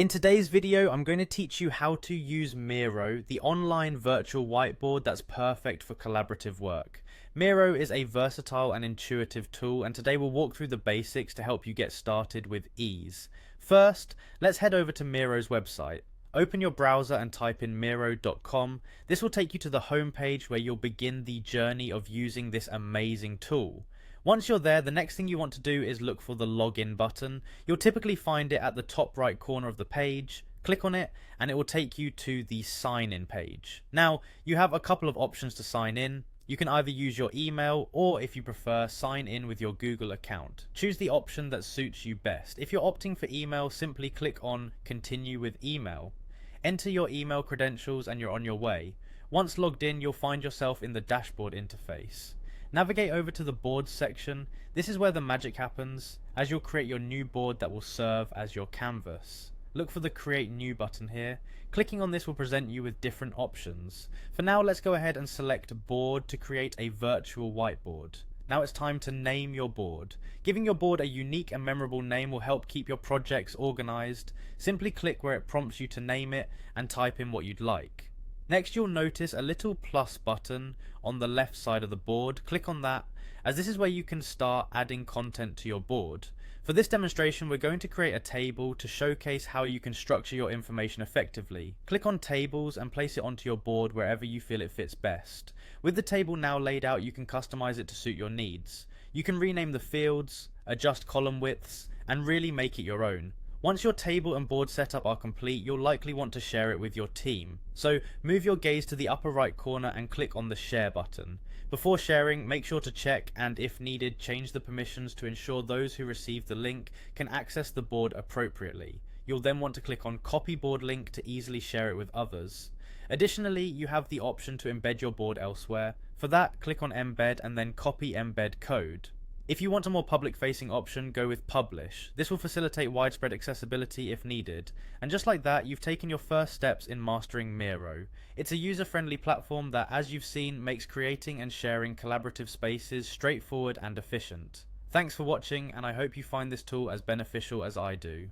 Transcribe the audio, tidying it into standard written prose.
In today's video, I'm going to teach you how to use Miro, the online virtual whiteboard that's perfect for collaborative work. Miro is a versatile and intuitive tool, and today we'll walk through the basics to help you get started with ease. First, let's head over to Miro's website. Open your browser and type in miro.com. This will take you to the home page where you'll begin the journey of using this amazing tool. Once you're there, the next thing you want to do is look for the login button. You'll typically find it at the top right corner of the page. Click on it and it will take you to the sign in page. Now, you have a couple of options to sign in. You can either use your email or, if you prefer, sign in with your Google account. Choose the option that suits you best. If you're opting for email, simply click on continue with email. Enter your email credentials and you're on your way. Once logged in, you'll find yourself in the dashboard interface. Navigate over to the boards section. This is where the magic happens, as you'll create your new board that will serve as your canvas. Look for the create new button here. Clicking on this will present you with different options. For now, let's go ahead and select board to create a virtual whiteboard. Now it's time to name your board. Giving your board a unique and memorable name will help keep your projects organized. Simply click where it prompts you to name it and type in what you'd like. Next, you'll notice a little plus button on the left side of the board. Click on that, as this is where you can start adding content to your board. For this demonstration, we're going to create a table to showcase how you can structure your information effectively. Click on tables and place it onto your board wherever you feel it fits best. With the table now laid out, you can customize it to suit your needs. You can rename the fields, adjust column widths, and really make it your own. Once your table and board setup are complete, you'll likely want to share it with your team. So move your gaze to the upper right corner and click on the share button. Before sharing, make sure to check and, if needed, change the permissions to ensure those who receive the link can access the board appropriately. You'll then want to click on copy board link to easily share it with others. Additionally, you have the option to embed your board elsewhere. For that, click on embed and then copy embed code. If you want a more public-facing option, go with Publish. This will facilitate widespread accessibility if needed. And just like that, you've taken your first steps in mastering Miro. It's a user-friendly platform that, as you've seen, makes creating and sharing collaborative spaces straightforward and efficient. Thanks for watching, and I hope you find this tool as beneficial as I do.